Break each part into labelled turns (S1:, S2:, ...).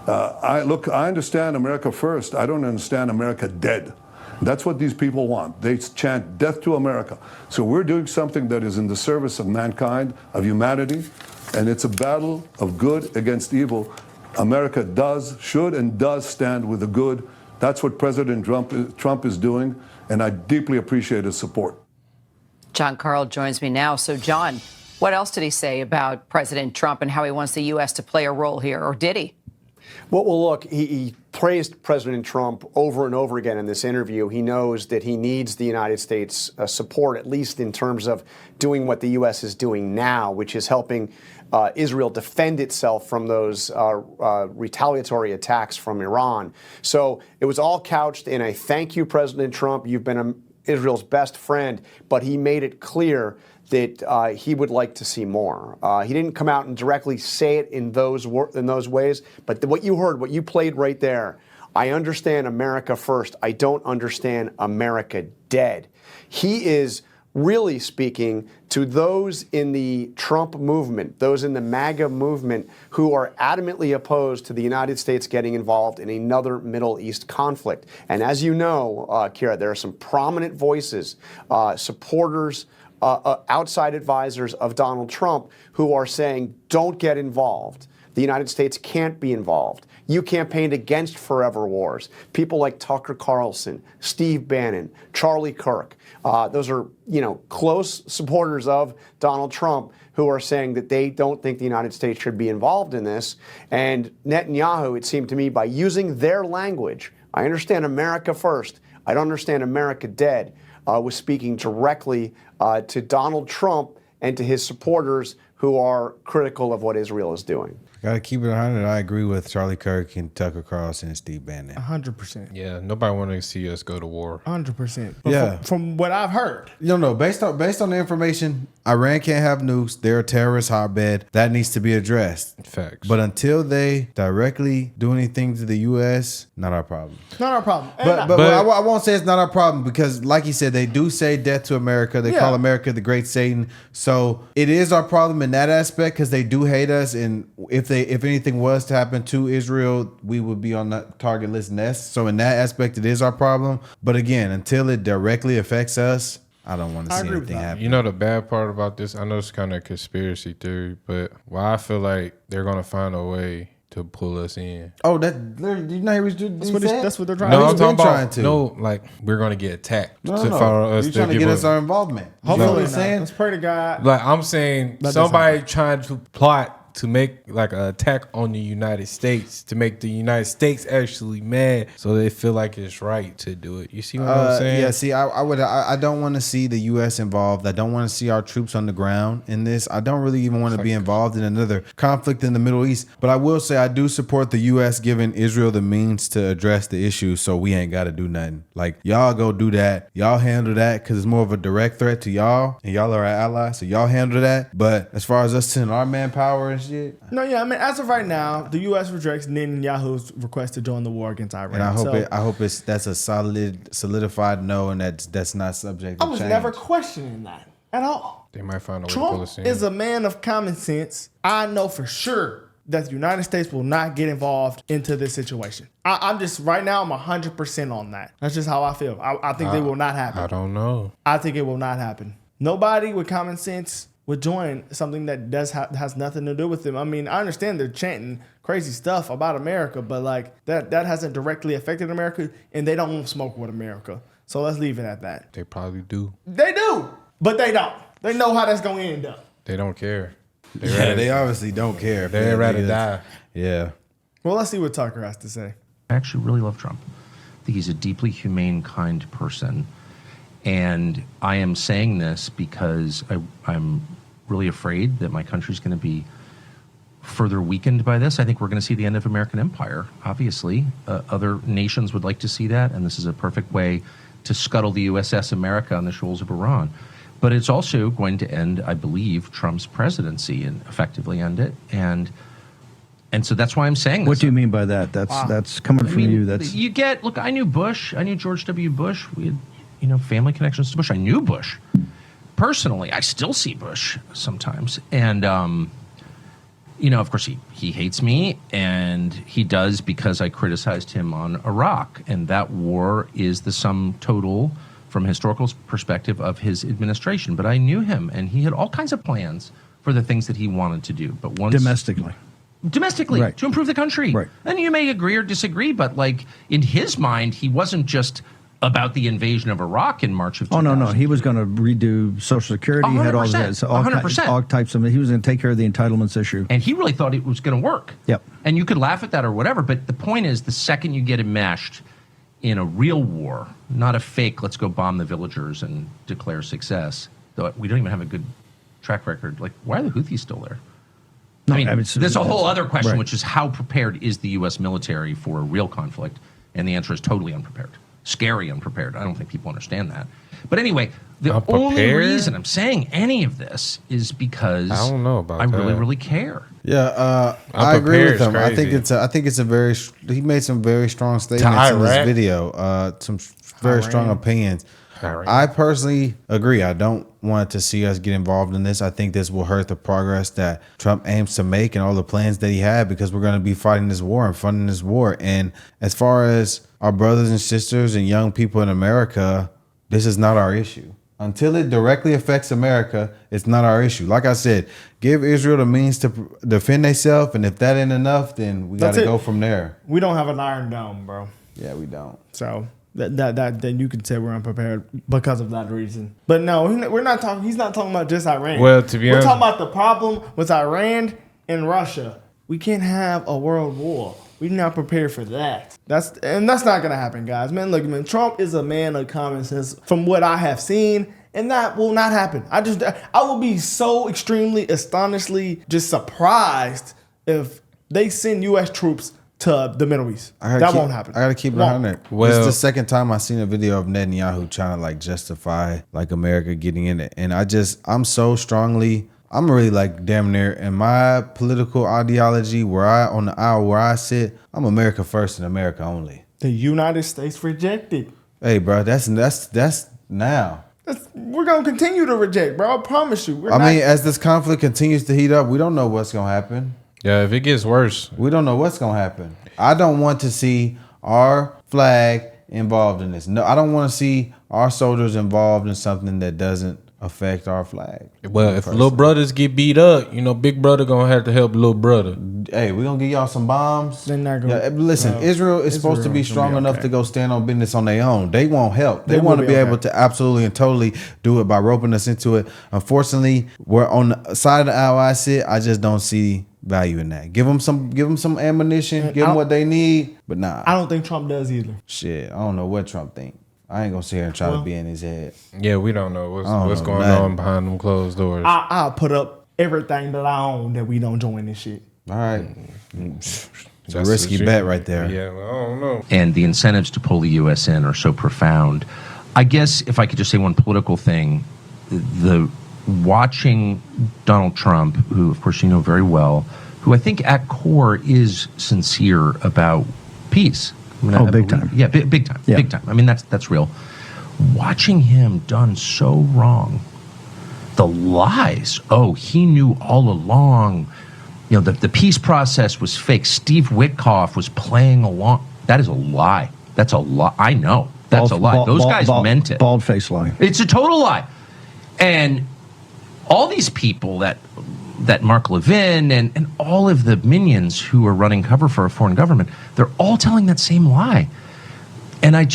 S1: I understand America first. I don't understand America dead. That's what these people want. They chant death to America. So we're doing something that is in the service of mankind, of humanity, and it's a battle of good against evil. America should and does stand with the good. That's what President Trump is doing, and I deeply appreciate his support.
S2: John Carl joins me now. So, John, what else did he say about President Trump and how he wants the U.S. to play a role here, or did he?
S3: Well, look, he praised President Trump over and over again in this interview. He knows that he needs the United States support, at least in terms of doing what the U.S. is doing now, which is helping Israel defend itself from those retaliatory attacks from Iran. So it was all couched in a thank you, President Trump. You've been Israel's best friend. But he made it clear that he would like to see more. He didn't come out and directly say it in those ways, but what you heard, what you played right there, I understand America first. I don't understand America dead. He is really speaking to those in the Trump movement, those in the MAGA movement who are adamantly opposed to the United States getting involved in another Middle East conflict. And as you know, Kira, there are some prominent voices, supporters, outside advisors of Donald Trump who are saying, don't get involved. The United States can't be involved. You campaigned against forever wars. People like Tucker Carlson, Steve Bannon, Charlie Kirk. Those are, close supporters of Donald Trump who are saying that they don't think the United States should be involved in this. And Netanyahu, it seemed to me, by using their language, I understand America first, I don't understand America dead, was speaking directly to Donald Trump and to his supporters who are critical of what Israel is doing.
S4: Got to keep it 100. I agree with Charlie Kirk and Tucker Carlson and Steve Bannon.
S5: 100%.
S6: Yeah, nobody want to see us go to war.
S5: 100%.
S4: Yeah.
S5: From what I've heard.
S4: Based on the information, Iran can't have nukes. They're a terrorist hotbed. That needs to be addressed.
S6: Facts.
S4: But until they directly do anything to the U.S., not our problem.
S5: Not our problem.
S4: But I won't say it's not our problem because, like you said, they do say death to America. They call America the great Satan. So it is our problem in that aspect because they do hate us. And if anything was to happen to Israel, we would be on the target list next. So in that aspect, it is our problem. But again, until it directly affects us, I don't want to see anything happen.
S6: You know the bad part about this? I know it's kind of a conspiracy theory, but why I feel like they're going to find a way to pull us in.
S4: Oh, that's what
S5: they're trying
S6: no,
S5: to do.
S6: I'm talking about, no, like we're going to get attacked.
S4: No. You're trying to get us our involvement.
S5: Hopefully, let's pray to God.
S6: Like I'm saying, somebody trying to plot to make like an attack on the United States, to make the United States actually mad so they feel like it's right to do it. You see what I'm saying?
S4: Yeah, see, I don't want to see the U.S. involved. I don't want to see our troops on the ground in this. I don't really even want to be involved in another conflict in the Middle East. But I will say I do support the U.S. giving Israel the means to address the issue so we ain't got to do nothing. Like, y'all go do that. Y'all handle that because it's more of a direct threat to y'all, and y'all are our allies, so y'all handle that. But as far as us sending our manpower and shit.
S5: No, yeah, I mean, as of right now, the U.S. rejects Netanyahu's request to join the war against Iran.
S4: And I hope that's a solidified no, and that's not subject to change.
S5: I was never questioning that at all.
S6: They might find a way
S5: Trump
S6: to pull us in.
S5: is a man of common sense. I know for sure that the United States will not get involved into this situation. I'm just, right now, I'm 100% on that. That's just how I feel. I think they will not happen.
S6: I don't know.
S5: I think it will not happen. Nobody with common sense would join something that has nothing to do with them. I mean, I understand they're chanting crazy stuff about America, but like that hasn't directly affected America, and they don't want to smoke with America. So let's leave it at that.
S6: They probably do.
S5: They do, but they don't. They know how that's going to end up.
S6: They don't care.
S4: They obviously don't care.
S6: They'd rather die.
S4: Yeah.
S5: Well, let's see what Tucker has to say.
S7: I actually really love Trump. I think he's a deeply humane, kind person. And I am saying this because I'm really afraid that my country's going to be further weakened by this. I think we're going to see the end of American empire, obviously. Other nations would like to see that, and this is a perfect way to scuttle the USS America on the shoals of Iran. But it's also going to end, I believe, Trump's presidency and effectively end it. And so that's why I'm saying this.
S8: What do you mean by that? That's coming from you.
S7: Look, I knew Bush. I knew George W. Bush. We had family connections to Bush. I knew Bush personally. I still see Bush sometimes. And, of course, he hates me, and he does because I criticized him on Iraq. And that war is the sum total, from a historical perspective, of his administration. But I knew him, and he had all kinds of plans for the things that he wanted to do. But once domestically,
S8: Right.
S7: to improve the country.
S8: Right.
S7: And you may agree or disagree, but like in his mind, he wasn't just about the invasion of Iraq in March of 2000.
S8: Oh, no. He was going to redo Social Security. He had all
S7: 100%.
S8: all types of. He was going to take care of the entitlements issue.
S7: And he really thought it was going to work.
S8: Yep.
S7: And you could laugh at that or whatever, but the point is, the second you get enmeshed in a real war, not a fake, let's go bomb the villagers and declare success, though we don't even have a good track record. Like, why are the Houthis still there?
S8: No,
S7: I mean,
S8: it's
S7: there's a whole other question,
S8: right.
S7: which is how prepared is the U.S. military for a real conflict? And the answer is totally unprepared. Scary unprepared. I don't think people understand that. But anyway, the only reason I'm saying any of this is because
S6: I don't know about
S7: I really,
S6: that.
S7: really care.
S4: Yeah, I agree with him. I think
S6: Crazy.
S4: it's a very. He made some very strong statements in this
S6: Iraq?
S4: video. Some very strong opinions.
S6: Iraq.
S4: I personally agree. I don't want to see us get involved in this. I think this will hurt the progress that Trump aims to make and all the plans that he had, because we're going to be fighting this war and funding this war. And as far as our brothers and sisters and young people in America, this is not our issue. Until it directly affects America, it's not our issue. Like I said, give Israel the means to defend themselves, and if that ain't enough, then we got to go from there.
S5: We don't have an Iron Dome, bro.
S4: Yeah, we don't.
S5: So that then you could say we're unprepared because of that reason. But no, we're not talking. He's not talking about just Iran.
S6: Well, to be
S5: we're
S6: honest,
S5: talking about the problem with Iran and Russia. We can't have a world war. We're not prepared for that. That's not gonna happen, guys. Man, look, man, Trump is a man of common sense from what I have seen, and that will not happen. I will be so extremely astonishingly just surprised if they send U.S. troops to the Middle East. That won't happen.
S4: I gotta keep it 100. Well, this is the second time I've seen a video of Netanyahu trying to like justify like America getting in it, and I'm so strongly. I'm really like damn near in my political ideology on the aisle where I sit, I'm America first and America only.
S5: The United States rejected.
S4: Hey, bro, that's now.
S5: We're gonna continue to reject, bro. I promise you.
S4: I mean, as this conflict continues to heat up, we don't know what's gonna happen.
S6: Yeah, if it gets worse,
S4: we don't know what's gonna happen. I don't want to see our flag involved in this. No, I don't want to see our soldiers involved in something that doesn't affect our flag.
S6: Well, if little brothers get beat up, big brother gonna have to help little brother.
S4: Hey, we gonna give y'all some bombs.
S5: They're not gonna.
S4: Listen, Israel is supposed to be strong enough to go stand on business on their own. They won't help. They want to be able to absolutely and totally do it by roping us into it. Unfortunately, we're on the side of the aisle I sit. I just don't see value in that. Give them some ammunition. Give them what they need. But nah,
S5: I don't think Trump does either.
S4: Shit, I don't know what Trump think. I ain't gonna sit here and try to be in his head.
S6: Yeah, we don't know what's going on behind them closed doors.
S5: I'll put up everything that I own that we don't join this shit.
S4: All right. It's a risky bet right there.
S6: Yeah, well, I don't know.
S7: And the incentives to pull the U.S. in are so profound. I guess if I could just say one political thing, the watching Donald Trump, who of course you know very well, who I think at core is sincere about peace.
S8: Big time.
S7: Yeah, big time.
S8: Yeah.
S7: Big time. I mean, that's real. Watching him done so wrong, the lies. Oh, he knew all along. The peace process was fake. Steve Witkoff was playing along. That is a lie. That's a lie. I know. That's a lie. Those guys meant it.
S8: Bald-faced lie.
S7: It's a total lie. And all these people that Mark Levin and all of the minions who are running cover for a foreign government, they're all telling that same lie. And I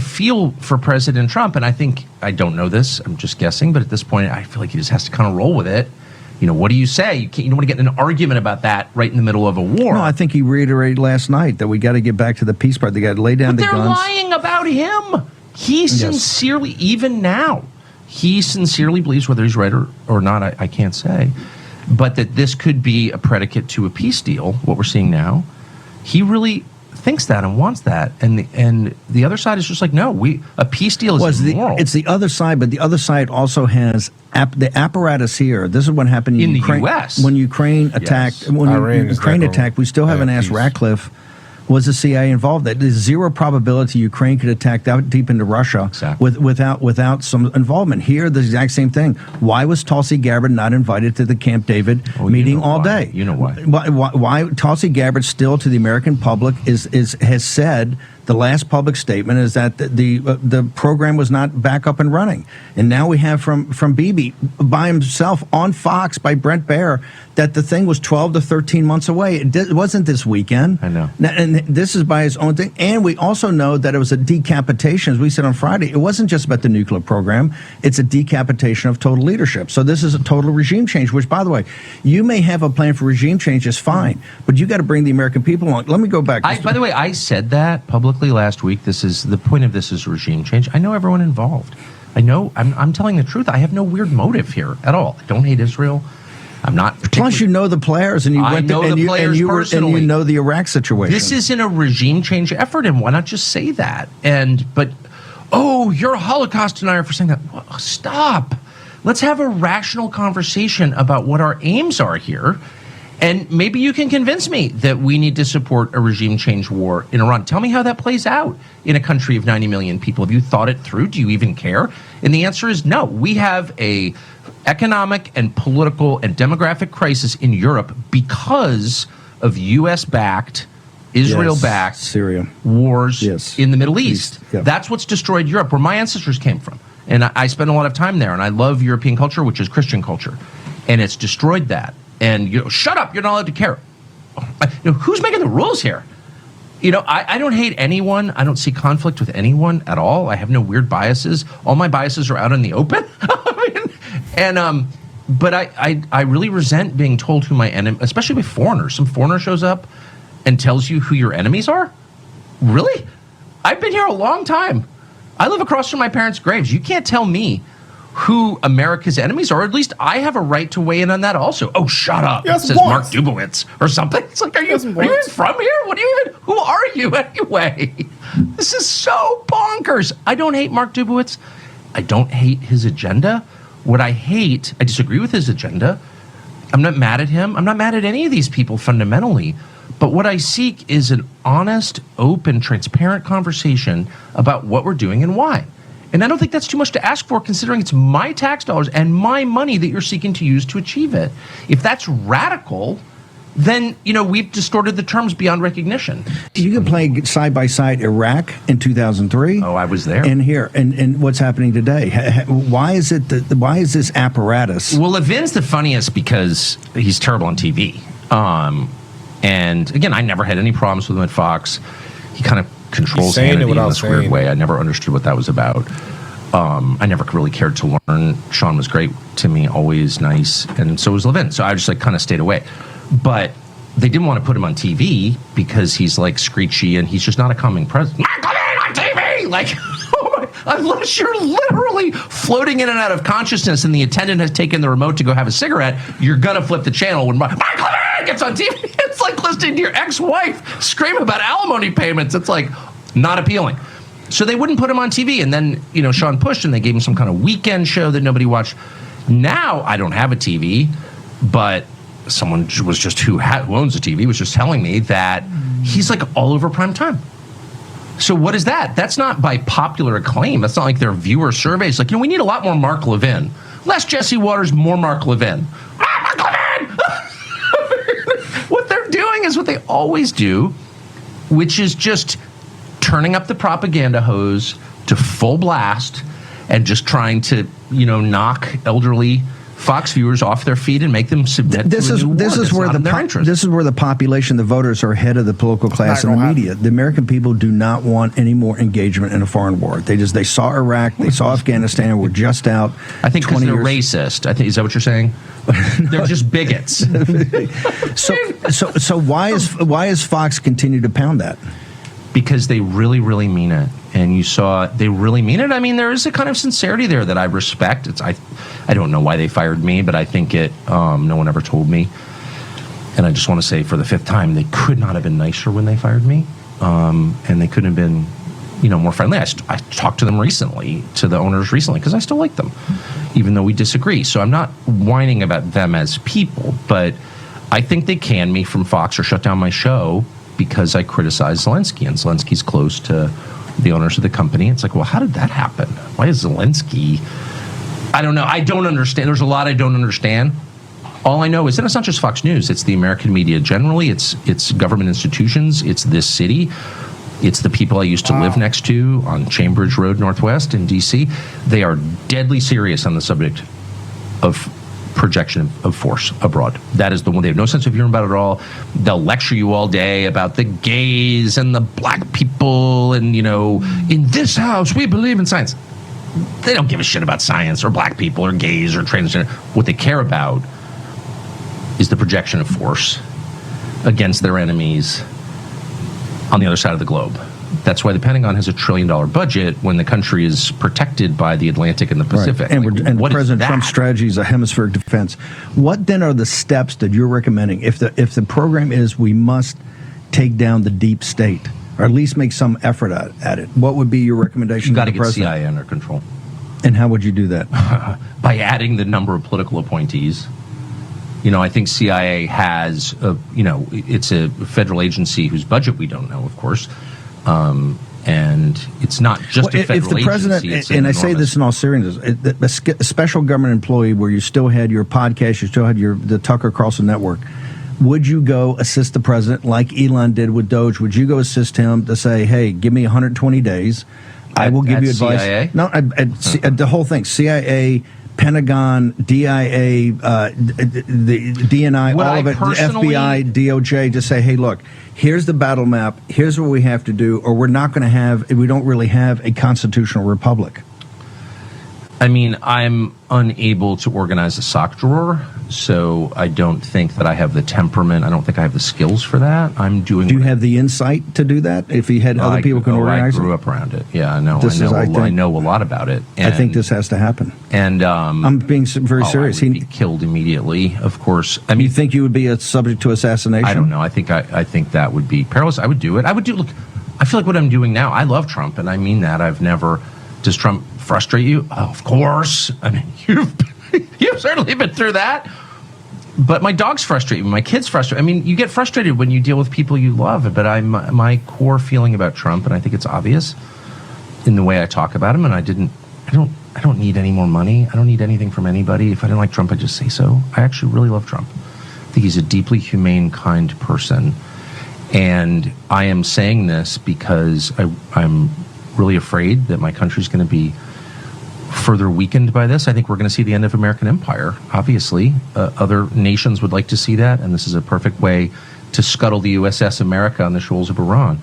S7: feel for President Trump, and I don't know this, I'm just guessing, but at this point, I feel like he just has to kind of roll with it. What do you say? You don't want to get in an argument about that right in the middle of a war.
S8: No, I think he reiterated last night that we got to get back to the peace part. They got to lay down the guns.
S7: But they're lying about him. He sincerely, even now, he sincerely believes, whether he's right or not, I can't say, but that this could be a predicate to a peace deal, what we're seeing now. He really thinks that and wants that. And the other side is just like, no, a peace deal is immoral.
S8: It's the other side, but the other side also has the apparatus here. This is what happened in Ukraine.
S7: The U.S.
S8: When Ukraine attacked, we still haven't asked Ratcliffe was the CIA involved? That there's zero probability Ukraine could attack that deep into Russia without some involvement. Here, the exact same thing. Why was Tulsi Gabbard not invited to the Camp David meeting all day?
S7: You know why.
S8: Why Tulsi Gabbard still to the American public has said the last public statement is that the program was not back up and running, and now we have from Bibi by himself on Fox by Brent Baer that the thing was 12 to 13 months away. It wasn't this weekend.
S7: I know,
S8: and this is by his own thing. And we also know that it was a decapitation, as we said on Friday. It wasn't just about the nuclear program; it's a decapitation of total leadership. So this is a total regime change. Which, by the way, you may have a plan for regime change, is fine, but you got to bring the American people along. Let me go back.
S7: By the way, I said that publicly last week. This is the point of this is regime change. I know everyone involved. I know I'm telling the truth. I have no weird motive here at all. I don't hate Israel. I'm not.
S8: Plus, you know the players, and you went and you know the Iraq situation.
S7: This isn't a regime change effort, and why not just say that? But you're a Holocaust denier for saying that. Well, stop. Let's have a rational conversation about what our aims are here. And maybe you can convince me that we need to support a regime change war in Iran. Tell me how that plays out in a country of 90 million people. Have you thought it through? Do you even care? And the answer is no. We have a economic and political and demographic crisis in Europe because of U.S.-backed, Israel-backed
S8: Syria
S7: wars in the Middle East.
S8: Yeah.
S7: That's what's destroyed Europe, where my ancestors came from. And I spend a lot of time there, and I love European culture, which is Christian culture. And it's destroyed that. And shut up, you're not allowed to care. Who's making the rules here? I don't hate anyone. I don't see conflict with anyone at all. I have no weird biases. All my biases are out in the open. But I really resent being told who my enemy, especially with foreigners. Some foreigner shows up and tells you who your enemies are. Really? I've been here a long time. I live across from my parents' graves. You can't tell me who America's enemies are. At least I have a right to weigh in on that also. Oh, shut up. It says Mark Dubowitz or something. It's like, are you even from here? Who are you anyway? This is so bonkers. I don't hate Mark Dubowitz. I don't hate his agenda. What I hate, I disagree with his agenda. I'm not mad at him. I'm not mad at any of these people fundamentally. But what I seek is an honest, open, transparent conversation about what we're doing and why. And I don't think that's too much to ask for, considering it's my tax dollars and my money that you're seeking to use to achieve it. If that's radical, then, we've distorted the terms beyond recognition.
S8: You can play side by side Iraq in 2003.
S7: Oh, I was there.
S8: And here, and what's happening today. Why is this apparatus?
S7: Well, Levin's the funniest because he's terrible on TV. And again, I never had any problems with him at Fox. He kind of controls Hannity in this weird way. I never understood what that was about. I never really cared to learn. Sean was great to me, always nice, and so was Levin. So I just kind of stayed away. But they didn't want to put him on TV because he's like screechy and he's just not a calming presence. Michael on TV, unless you're literally floating in and out of consciousness and the attendant has taken the remote to go have a cigarette, you're gonna flip the channel when Michael gets on TV. It's like listening to your ex-wife scream about alimony payments. It's like not appealing. So they wouldn't put him on TV. And then, Sean pushed and they gave him some kind of weekend show that nobody watched. Now I don't have a TV, but someone was just who owns a TV was just telling me that he's like all over prime time. So what is that? That's not by popular acclaim. That's not like their viewer surveys. Like, we need a lot more Mark Levin. Less Jesse Waters, more Mark Levin. Mark Levin! What they're doing is what they always do, which is just turning up the propaganda hose to full blast and just trying to, knock elderly Fox viewers off their feet and make them submit to a new war. This is where
S8: the population, the voters, are ahead of the political class and the media. The American people do not want any more engagement in a foreign war. They saw Iraq, they saw Afghanistan. We're just out.
S7: I think because they're racist. Is that what you're saying? They're just bigots.
S8: So why is Fox continue to pound that?
S7: Because they really, really mean it. And you saw they really mean it. I mean, there is a kind of sincerity there that I respect. I don't know why they fired me, but I think no one ever told me. And I just want to say for the fifth time, they could not have been nicer when they fired me. And they couldn't have been, more friendly. I talked to them recently, to the owners recently, because I still like them, even though we disagree. So I'm not whining about them as people, but I think they canned me from Fox or shut down my show because I criticized Zelensky, and Zelensky's close to the owners of the company. It's like, well, how did that happen? Why is Zelensky? I don't know. I don't understand. There's a lot I don't understand. All I know is that it's not just Fox News. It's the American media generally. It's government institutions. It's this city. It's the people I used to live next to on Chambridge Road Northwest in D.C. They are deadly serious on the subject of projection of force abroad. That is the one. They have no sense of humor about it at all. They'll lecture you all day about the gays and the black people and, in this house, we believe in science. They don't give a shit about science or black people or gays or transgender. What they care about is the projection of force against their enemies on the other side of the globe. That's why the Pentagon has $1 trillion budget when the country is protected by the Atlantic and the Pacific.
S8: Right. And
S7: what
S8: President
S7: is
S8: Trump's strategy is a hemispheric defense. What then are the steps that you're recommending? If the program is we must take down the deep state, or at least make some effort at it, what would be your recommendation?
S7: You got to
S8: to the
S7: get
S8: president?
S7: CIA under control.
S8: And how would you do that?
S7: By adding the number of political appointees. I think CIA has, it's a federal agency whose budget we don't know, of course. And it's not just a federal
S8: if the president,
S7: agency.
S8: and I say this in all seriousness, a special government employee where you still had your podcast, you still had the Tucker Carlson network, would you go assist the president like Elon did with Doge? Would you go assist him to say, hey, give me 120 days. I will give you advice.
S7: CIA?
S8: No, the whole thing, CIA, Pentagon, DIA, the DNI, all of it, the FBI, DOJ, to say, hey, look, here's the battle map, here's what we have to do, or we don't really have a constitutional republic.
S7: I mean, I'm unable to organize a sock drawer, so I don't think that I have the temperament. I don't think I have the skills for that. Do you
S8: have the insight to do that? If you had other people can organize
S7: I grew up around it. Yeah, I know. I know a lot about it.
S8: And I think this has to happen.
S7: And
S8: I'm being very serious.
S7: He would be killed immediately, of course. I mean,
S8: you think you would be subject to assassination?
S7: I don't know. I think that would be perilous. I would do it. Look, I feel like what I'm doing now. I love Trump, and I mean that. Does Trump frustrate you? Oh, of course. I mean, you've certainly been through that. But my dogs frustrate me. My kids frustrate. I mean, you get frustrated when you deal with people you love. But my core feeling about Trump, and I think it's obvious in the way I talk about him. And I don't need any more money. I don't need anything from anybody. If I didn't like Trump, I'd just say so. I actually really love Trump. I think he's a deeply humane, kind person. And I am saying this because I'm really afraid that my country's going to be further weakened by this. I think we're going to see the end of American empire. Obviously, other nations would like to see that, and this is a perfect way to scuttle the USS America on the shoals of Iran.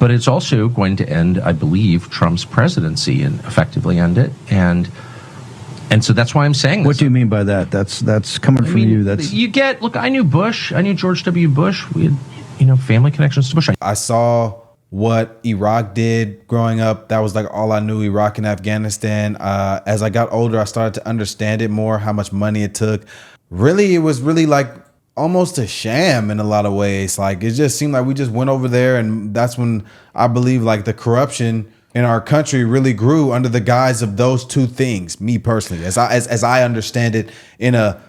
S7: But it's also going to end, I believe, Trump's presidency and effectively end it. And so that's why I'm saying this.
S8: What do you mean by that? That's coming from you.
S7: Look, I knew Bush. I knew George W. Bush. We had, family connections to Bush.
S4: I saw what Iraq did growing up. That was like all I knew, Iraq and Afghanistan. As I got older, I started to understand it more, how much money it took. Really, it was really like almost a sham in a lot of ways. Like, it just seemed like we just went over there, and that's when I believe like the corruption in our country really grew under the guise of those two things. Me personally, as I understand it in a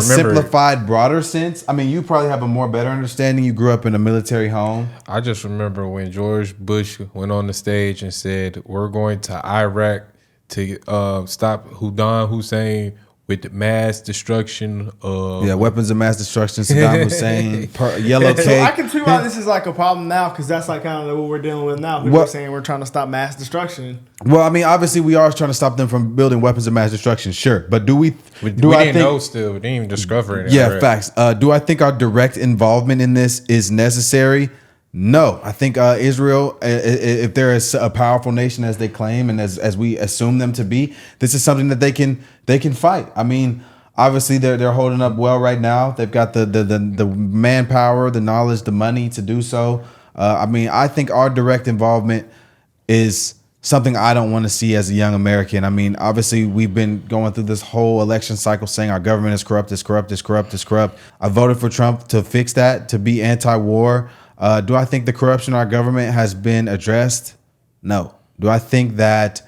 S4: simplified, broader sense. I mean, you probably have a better understanding. You grew up in a military home.
S6: I just remember when George Bush went on the stage and said, we're going to Iraq to stop Saddam Hussein with mass destruction of...
S4: Yeah, weapons of mass destruction, Saddam Hussein, yellow cake.
S5: So I can see why this is like a problem now, because that's like kind of what we're dealing with now. People are saying we're trying to stop mass destruction.
S4: Well, I mean, obviously we are trying to stop them from building weapons of mass destruction, sure. But we didn't
S6: know still. We didn't even discover it.
S4: Yeah, facts. Do I think our direct involvement in this is necessary? No. I think Israel, if they're a powerful nation as they claim and as we assume them to be, this is something that they can fight. I mean, obviously they're holding up well right now. They've got the manpower, the knowledge, the money to do so. I mean, I think our direct involvement is something I don't want to see as a young American. I mean, obviously we've been going through this whole election cycle saying our government is corrupt, is corrupt, is corrupt, is corrupt. I voted for Trump to fix that, to be anti-war. Do I think the corruption in our government has been addressed? No. Do I think that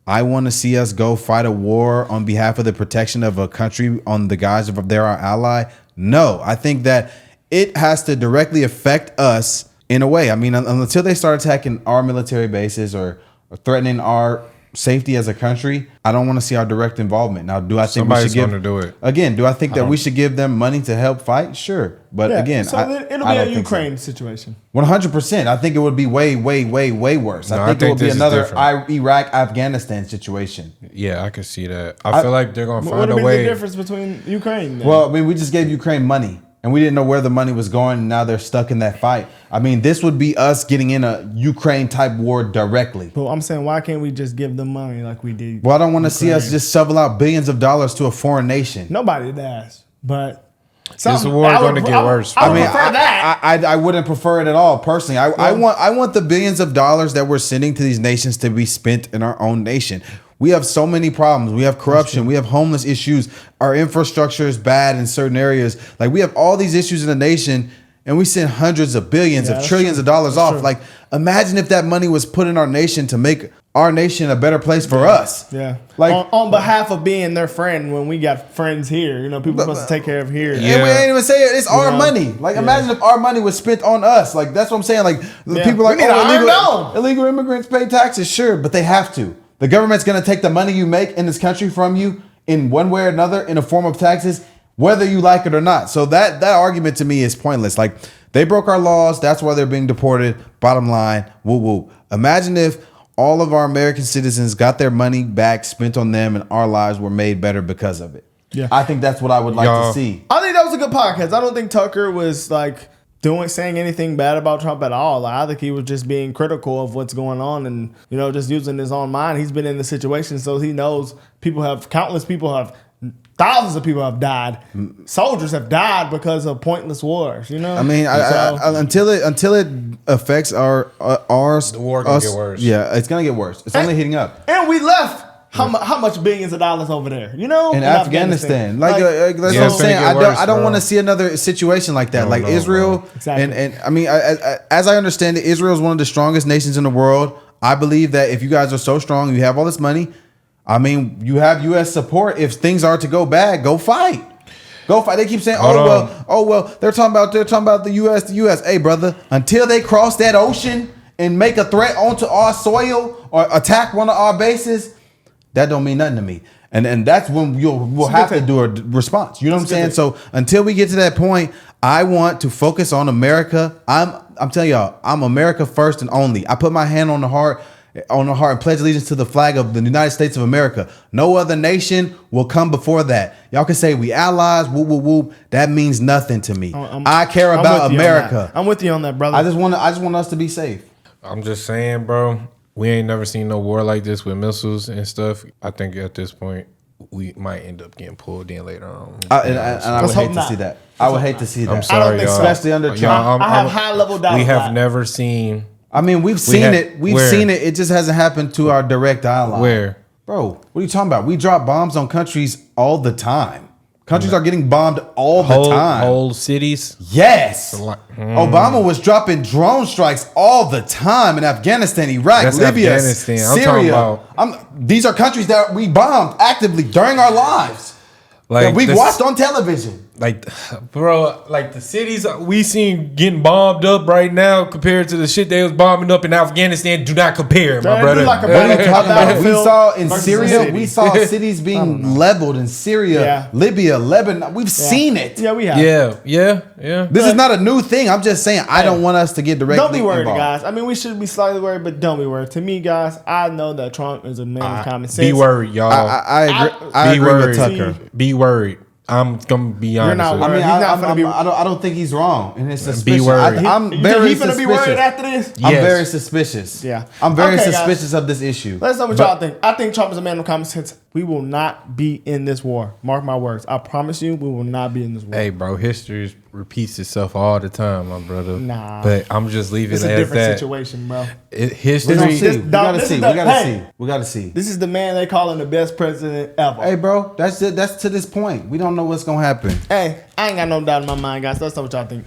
S4: I want to see us go fight a war on behalf of the protection of a country on the guise of they're our ally? No. I think that it has to directly affect us in a way. I mean, until they start attacking our military bases or threatening our safety as a country, I don't want to see our direct involvement. Now, do I think we should give?
S6: Do it
S4: Again, do I think that we should give them money to help fight? Sure, but again,
S5: so it'll be a Ukraine situation.
S4: 100%. I think it would be way, way, way, way worse.
S6: No,
S4: I think it would be another
S6: different.
S4: Iraq, Afghanistan situation.
S6: Yeah, I can see that. I feel like they're gonna
S5: What
S6: find
S5: would
S6: a
S5: be
S6: way.
S5: the difference between Ukraine? Then?
S4: Well, I mean, we just gave Ukraine money, and we didn't know where the money was going, and now they're stuck in that fight. I mean, this would be us getting in a Ukraine-type war directly.
S5: But I'm saying, why can't we just give them money like we did?
S4: Well, I don't want to see us just shovel out billions of dollars to a foreign nation.
S5: Nobody does, but
S6: This war going to get worse.
S5: I would prefer that.
S4: I wouldn't prefer it at all personally. I want the billions of dollars that we're sending to these nations to be spent in our own nation. We have so many problems. We have corruption. We have homeless issues. Our infrastructure is bad in certain areas. Like, we have all these issues in the nation, and we send hundreds of billions of trillions of dollars off. Like, imagine if that money was put in our nation to make our nation a better place for us.
S5: Yeah.
S4: Like,
S5: on behalf of being their friend when we got friends here. You know, people supposed to take care of here.
S4: and we ain't even say it. It's our money. Like, imagine if our money was spent on us. Like, that's what I'm saying. Like, the people are like, illegal immigrants pay taxes. Sure, but they have to. The government's going to take the money you make in this country from you in one way or another in a form of taxes, whether you like it or not. So that argument to me is pointless. Like, they broke our laws. That's why they're being deported. Bottom line, woo woo. Imagine if all of our American citizens got their money back, spent on them, and our lives were made better because of it.
S5: Yeah.
S4: I think that's what I would like to see.
S5: I think that was a good podcast. I don't think Tucker was like saying anything bad about Trump at all. Like, I think he was just being critical of what's going on and, you know, just using his own mind. He's been in the situation, so he knows thousands of people have died. Soldiers have died because of pointless wars, you know?
S4: I mean, until it affects ours,
S6: The war gonna get worse.
S4: Yeah, it's gonna get worse. It's only heating up.
S5: And we left how much billions of dollars over there, you know?
S4: In Afghanistan. Like that's what I'm saying. I don't want to see another situation like that. Like Israel.
S5: Exactly.
S4: And I mean, as I understand it, Israel is one of the strongest nations in the world. I believe that if you guys are so strong, you have all this money, I mean, you have U.S. support. If things are to go bad, go fight. Go fight. They keep saying, oh well, they're talking about the U.S. Hey, brother, until they cross that ocean and make a threat onto our soil or attack one of our bases, that don't mean nothing to me. And that's when we'll have to do a response. You know what I'm saying? So until we get to that point, I want to focus on America. I'm telling y'all, I'm America first and only. I put my hand on the heart and pledge allegiance to the flag of the United States of America. No other nation will come before that. Y'all can say we allies, whoop, whoop, whoop. That means nothing to me. I care about America.
S5: I'm with you on that, brother.
S4: I just want us to be safe.
S6: I'm just saying, bro, we ain't never seen no war like this with missiles and stuff. I think at this point, we might end up getting pulled in later on.
S4: And I would hate to see that. I would hate to see that.
S6: I'm sorry, y'all.
S4: Especially under Trump.
S5: I have high level doubt.
S6: We have never seen...
S4: I mean, we've seen it. We've seen it. It just hasn't happened to our direct ally.
S6: Where?
S4: Bro, what are you talking about? We drop bombs on countries all the time. Countries are getting bombed all the time.
S6: Whole cities?
S4: Yes. Obama was dropping drone strikes all the time in Afghanistan, Iraq, Libya, Syria. These are countries that we bombed actively during our lives. That we've watched on television.
S6: Like, bro, like the cities we seen getting bombed up right now compared to the shit they was bombing up in Afghanistan do not compare, my brother.
S4: What are you talking about? We saw in Syria, we saw cities being leveled in Syria, Libya, Lebanon. We've seen it.
S5: Yeah, we have.
S6: Yeah.
S4: This is not a new thing. I'm just saying I don't want us to get directly
S5: Don't be worried,
S4: involved.
S5: guys. I mean, we should be slightly worried, but don't be worried. To me, guys, I know that Trump is a man of common sense.
S6: Be worried, y'all.
S4: I agree with Tucker.
S6: Be worried. I'm gonna be honest.
S5: You're not
S6: with you.
S5: worried.
S4: I don't think he's wrong in his suspicion.
S6: Be worried.
S4: I'm
S5: You
S4: very
S5: think he's gonna be worried
S4: suspicious.
S5: after this?
S4: I'm very suspicious.
S5: Yeah.
S4: I'm very
S5: Okay,
S4: suspicious of this issue.
S5: Let's know what y'all think. I think Trump is a man of common sense. We will not be in this war. Mark my words. I promise you, we will not be in this war.
S6: Hey, bro, history repeats itself all the time, my brother.
S5: Nah.
S6: But I'm just leaving
S5: It's
S6: it
S5: a
S6: as
S5: different
S6: that.
S5: situation, bro.
S6: History.
S4: We gotta see.
S5: This is the man they calling the best president ever.
S4: Hey, bro, that's to this point. We don't know what's gonna happen.
S5: Hey, I ain't got no doubt in my mind, guys. Let's know what y'all think.